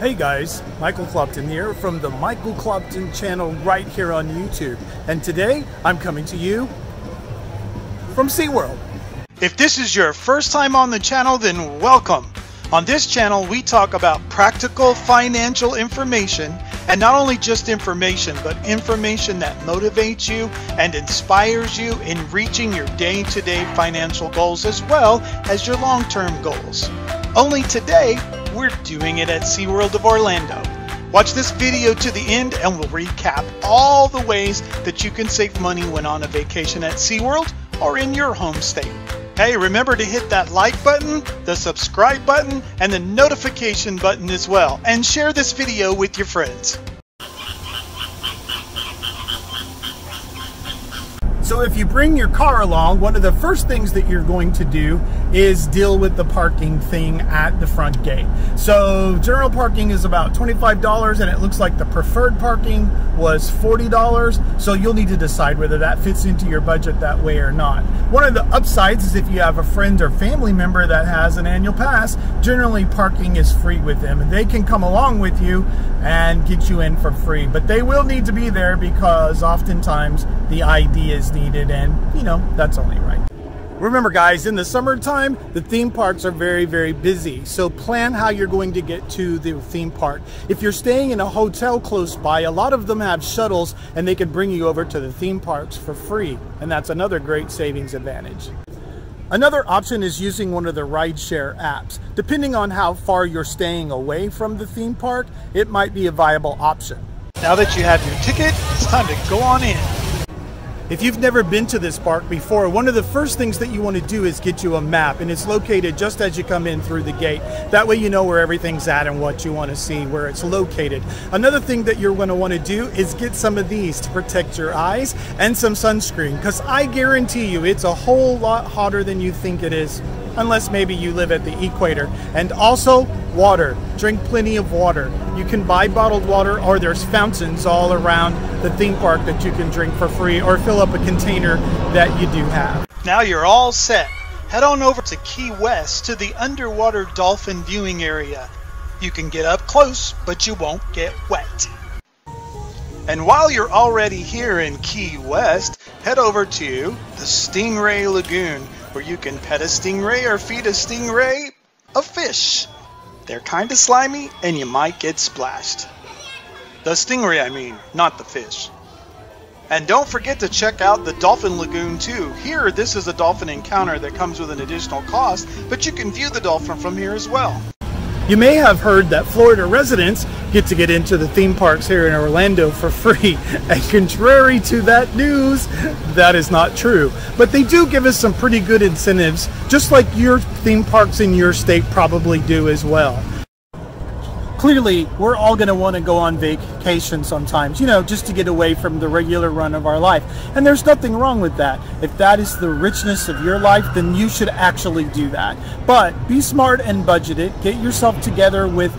Hey guys, Michael Clopton here from the Michael Clopton Channel right here on YouTube. And today I'm coming to you from SeaWorld. If this is your first time on the channel, then welcome. On this channel we talk about practical financial information, and not only just information, but information that motivates you and inspires you in reaching your day-to-day financial goals as well as your long-term goals. Only today, we're doing it at SeaWorld of Orlando. Watch this video to the end and we'll recap all the ways that you can save money when on a vacation at SeaWorld or in your home state. Hey, remember to hit that like button, the subscribe button, and the notification button as well. And share this video with your friends. So if you bring your car along, one of the first things that you're going to do is deal with the parking thing at the front gate. So general parking is about $25, and it looks like the preferred parking was $40. So you'll need to decide whether that fits into your budget that way or not. One of the upsides is if you have a friend or family member that has an annual pass, generally parking is free with them, and they can come along with you and get you in for free. But they will need to be there because oftentimes the ID is needed, and you know, that's only right. Remember guys, in the summertime the theme parks are very busy, so plan how you're going to get to the theme park. If you're staying in a hotel close by, a lot of them have shuttles and they can bring you over to the theme parks for free, and that's another great savings advantage. Another option is using one of the rideshare apps. Depending on how far you're staying away from the theme park, it might be a viable option. Now that you have your ticket, it's time to go on in. If you've never been to this park before, one of the first things that you want to do is get you a map, and it's located just as you come in through the gate. That way you know where everything's at and what you want to see, where it's located. Another thing that you're going to want to do is get some of these to protect your eyes and some sunscreen, because I guarantee you it's a whole lot hotter than you think it is, unless maybe you live at the equator. And also water. Drink plenty of water. You can buy bottled water, or there's fountains all around the theme park that you can drink for free or fill up a container that you do have. Now you're all set. Head on over to Key West to the underwater dolphin viewing area. You can get up close, but you won't get wet. And while you're already here in Key West, head over to the Stingray Lagoon, where you can pet a stingray or feed a stingray a fish. They're kind of slimy and you might get splashed. The stingray, I mean, not the fish. And don't forget to check out the Dolphin Lagoon too. Here, this is a Dolphin Encounter that comes with an additional cost, but you can view the dolphin from here as well. You may have heard that Florida residents get into the theme parks here in Orlando for free, and contrary to that news, that is not true. But they do give us some pretty good incentives, just like your theme parks in your state probably do as well. Clearly, we're all going to want to go on vacation sometimes, you know, just to get away from the regular run of our life. And there's nothing wrong with that. If that is the richness of your life, then you should actually do that. But be smart and budget it. Get yourself together with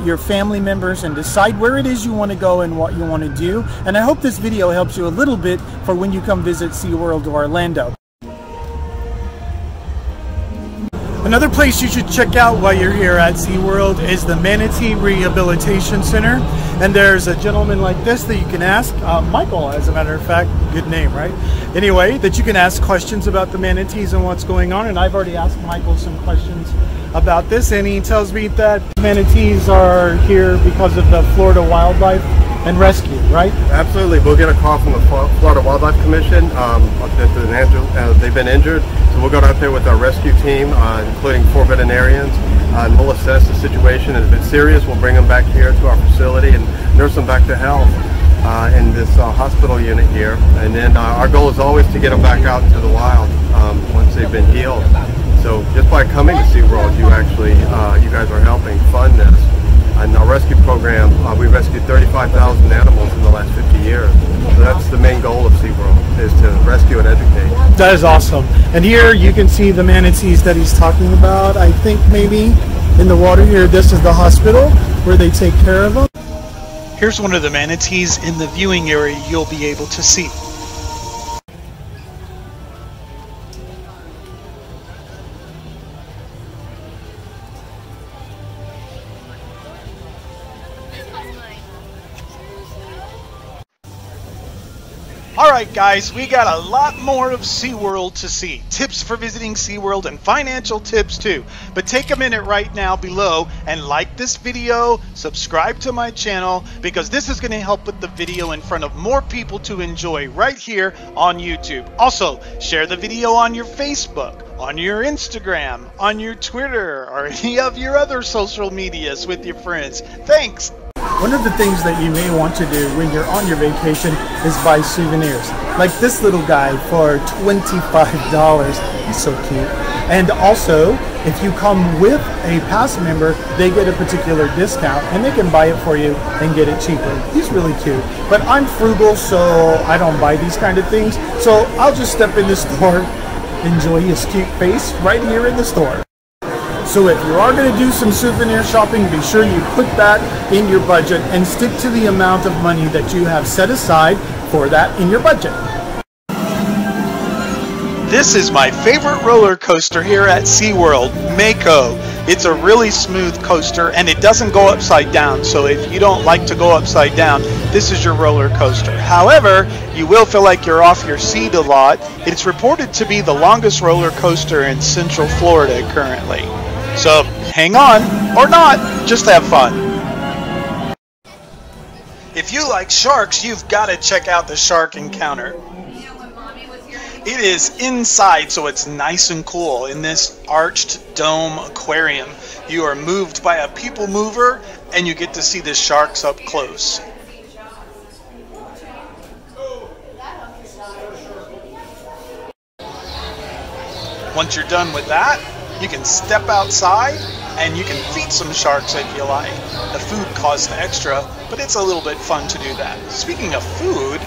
your family members and decide where it is you want to go and what you want to do. And I hope this video helps you a little bit for when you come visit SeaWorld of Orlando. Another place you should check out while you're here at SeaWorld is the Manatee Rehabilitation Center. And there's a gentleman like this that you can ask, Michael, as a matter of fact, good name, right? Anyway, that you can ask questions about the manatees and what's going on. And I've already asked Michael some questions about this, and he tells me that manatees are here because of the Florida Wildlife and Rescue, right? Absolutely. We'll get a call from the Florida Wildlife Commission that they've been injured. So we'll go out there with our rescue team, including 4 veterinarians, and we'll assess the situation. And if it's serious, we'll bring them back here to our facility and nurse them back to health in this hospital unit here. And then our goal is always to get them back out into the wild once they've been healed. So just by coming to SeaWorld, you guys are helping fund this. In our rescue program, we rescued 35,000 animals in the last 50 years. So that's the main goal of SeaWorld, is to rescue and educate. That is awesome. And here you can see the manatees that he's talking about. I think maybe in the water here, this is the hospital where they take care of them. Here's one of the manatees in the viewing area you'll be able to see. Alright guys, we got a lot more of SeaWorld to see. Tips for visiting SeaWorld and financial tips too. But take a minute right now below and like this video, subscribe to my channel, because this is going to help put the video in front of more people to enjoy right here on YouTube. Also, share the video on your Facebook, on your Instagram, on your Twitter, or any of your other social medias with your friends. Thanks! One of the things that you may want to do when you're on your vacation is buy souvenirs. Like this little guy for $25. He's so cute. And also, if you come with a pass member, they get a particular discount and they can buy it for you and get it cheaper. He's really cute. But I'm frugal, so I don't buy these kind of things. So I'll just step in the store, enjoy his cute face right here in the store. So if you are going to do some souvenir shopping, be sure you put that in your budget and stick to the amount of money that you have set aside for that in your budget. This is my favorite roller coaster here at SeaWorld, Mako. It's a really smooth coaster and it doesn't go upside down, so if you don't like to go upside down, this is your roller coaster. However, you will feel like you're off your seat a lot. It's reported to be the longest roller coaster in Central Florida currently. So hang on, or not, just have fun. If you like sharks, you've got to check out the Shark Encounter. It is inside, so it's nice and cool in this arched dome aquarium. You are moved by a people mover and you get to see the sharks up close. Once you're done with that, you can step outside and you can feed some sharks if you like. The food costs extra, but it's a little bit fun to do that. Speaking of food,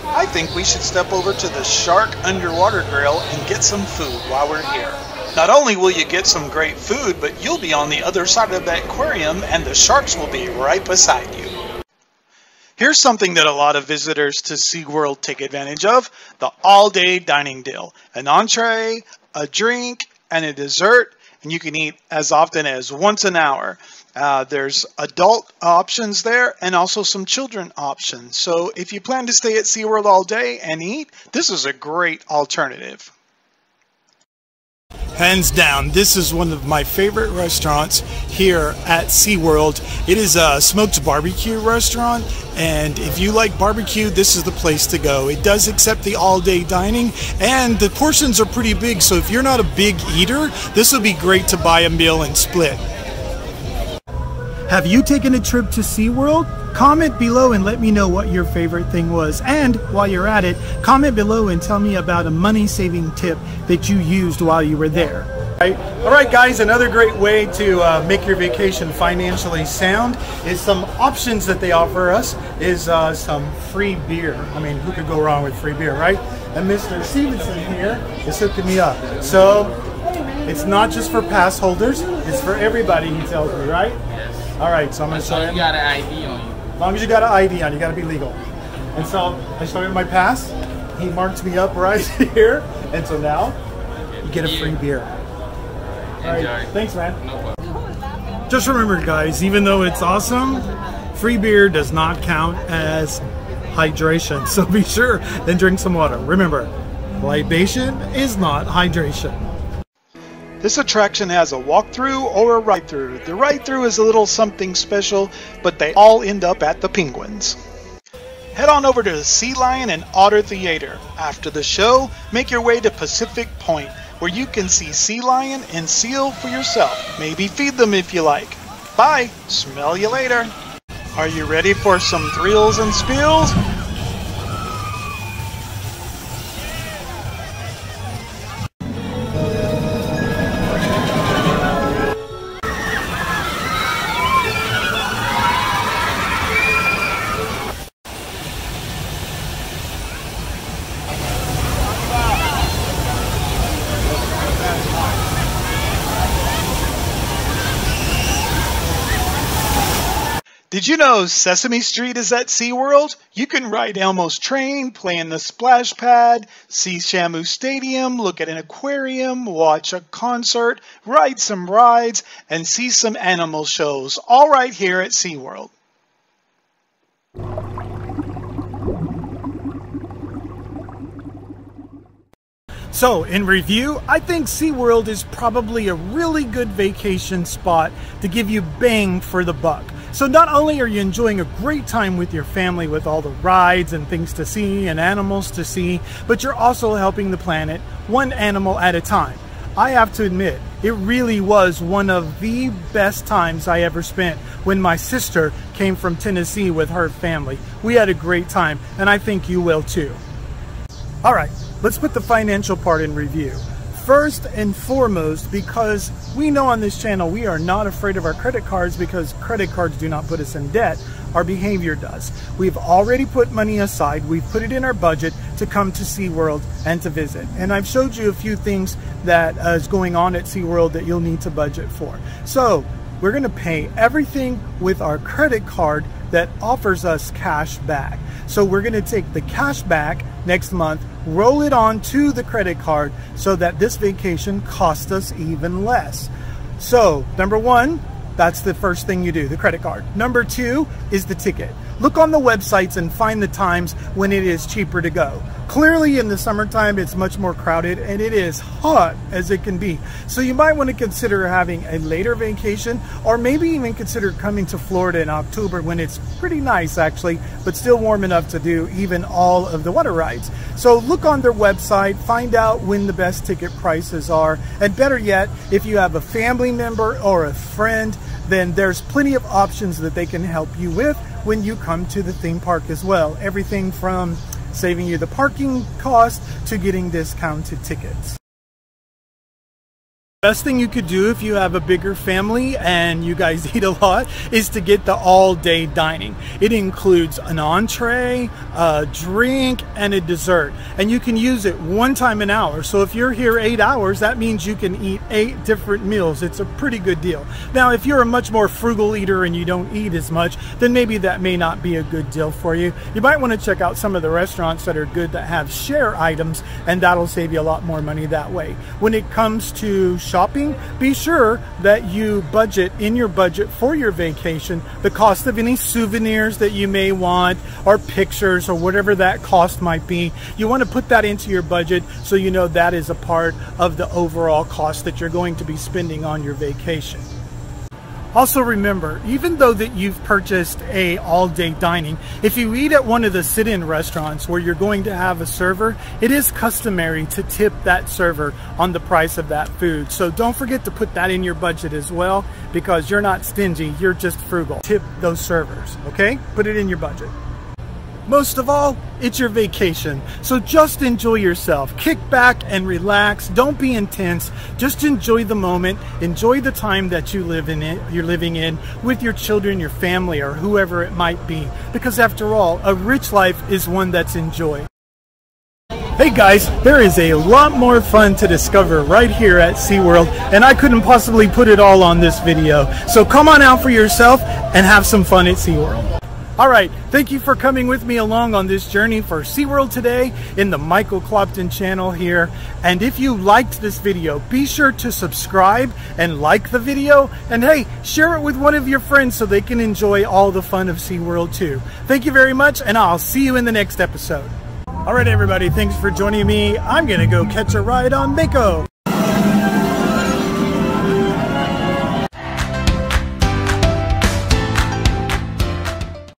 I think we should step over to the Shark Underwater Grill and get some food while we're here. Not only will you get some great food, but you'll be on the other side of that aquarium and the sharks will be right beside you. Here's something that a lot of visitors to SeaWorld take advantage of: the all-day dining deal. An entree, a drink, and a dessert, and you can eat as often as once an hour. There's adult options there and also some children options. So if you plan to stay at SeaWorld all day and eat, this is a great alternative. Hands down, this is one of my favorite restaurants here at SeaWorld. It is a smoked barbecue restaurant, and if you like barbecue, this is the place to go. It does accept the all-day dining, and the portions are pretty big, so if you're not a big eater, this would be great to buy a meal and split. Have you taken a trip to SeaWorld? Comment below and let me know what your favorite thing was. And while you're at it, comment below and tell me about a money-saving tip that you used while you were there. All right, guys, another great way to make your vacation financially sound is some options that they offer us is some free beer. I mean, who could go wrong with free beer, right? And Mr. Stevenson here is hooking me up. So it's not just for pass holders, it's for everybody, he tells me, right? Yes. All right, so I'm going to show him. You got an ID on you. As long as you got an ID on, you got to be legal. And so I showed him my pass. He marked me up right here, and so now you get a free beer. All right, thanks, man. No problem. Just remember, guys, even though it's awesome, free beer does not count as hydration. So be sure and drink some water. Remember, libation is not hydration. This attraction has a walkthrough or a ride-through. The ride-through is a little something special, but they all end up at the Penguins. Head on over to the Sea Lion and Otter Theater. After the show, make your way to Pacific Point, where you can see sea lion and seal for yourself. Maybe feed them if you like. Bye! Smell you later! Are you ready for some thrills and spills? Did you know Sesame Street is at SeaWorld? You can ride Elmo's train, play in the splash pad, see Shamu Stadium, look at an aquarium, watch a concert, ride some rides, and see some animal shows, all right here at SeaWorld. So, in review, I think SeaWorld is probably a really good vacation spot to give you bang for the buck. So not only are you enjoying a great time with your family with all the rides and things to see and animals to see, but you're also helping the planet one animal at a time. I have to admit, it really was one of the best times I ever spent when my sister came from Tennessee with her family. We had a great time, and I think you will too. All right, let's put the financial part in review. First and foremost, because we know on this channel we are not afraid of our credit cards because credit cards do not put us in debt. Our behavior does. We've already put money aside. We've put it in our budget to come to SeaWorld and to visit. And I've showed you a few things that is going on at SeaWorld that you'll need to budget for. So we're going to pay everything with our credit card that offers us cash back. So we're going to take the cash back next month, roll it on to the credit card so that this vacation costs us even less. So number one, that's the first thing you do, the credit card. Number two is the ticket. Look on the websites and find the times when it is cheaper to go. Clearly in the summertime it's much more crowded and it is hot as it can be. So you might want to consider having a later vacation, or maybe even consider coming to Florida in October when it's pretty nice actually, but still warm enough to do even all of the water rides. So look on their website, find out when the best ticket prices are, and better yet, if you have a family member or a friend, then there's plenty of options that they can help you with when you come to the theme park as well. Everything from saving you the parking cost to getting discounted tickets. Best thing you could do if you have a bigger family and you guys eat a lot is to get the all-day dining. It includes an entree, a drink, and a dessert. And you can use it one time an hour. So if you're here 8 hours, that means you can eat 8 different meals. It's a pretty good deal. Now, if you're a much more frugal eater and you don't eat as much, then maybe that may not be a good deal for you. You might want to check out some of the restaurants that are good that have share items, and that'll save you a lot more money that way. When it comes to shopping, be sure that you budget in your budget for your vacation the cost of any souvenirs that you may want, or pictures, or whatever that cost might be. You want to put that into your budget so you know that is a part of the overall cost that you're going to be spending on your vacation. Also remember, even though that you've purchased a all-day dining, if you eat at one of the sit-in restaurants where you're going to have a server, it is customary to tip that server on the price of that food. So don't forget to put that in your budget as well, because you're not stingy, you're just frugal. Tip those servers, okay? Put it in your budget. Most of all, it's your vacation, so just enjoy yourself. Kick back and relax. Don't be intense. Just enjoy the moment. Enjoy the time that you're living in with your children, your family, or whoever it might be. Because after all, a rich life is one that's enjoyed. Hey guys, there is a lot more fun to discover right here at SeaWorld, and I couldn't possibly put it all on this video. So come on out for yourself and have some fun at SeaWorld. Alright, thank you for coming with me along on this journey for SeaWorld today in the Michael Clopton Channel here. And if you liked this video, be sure to subscribe and like the video. And hey, share it with one of your friends so they can enjoy all the fun of SeaWorld too. Thank you very much, and I'll see you in the next episode. Alright everybody, thanks for joining me. I'm gonna go catch a ride on Mako.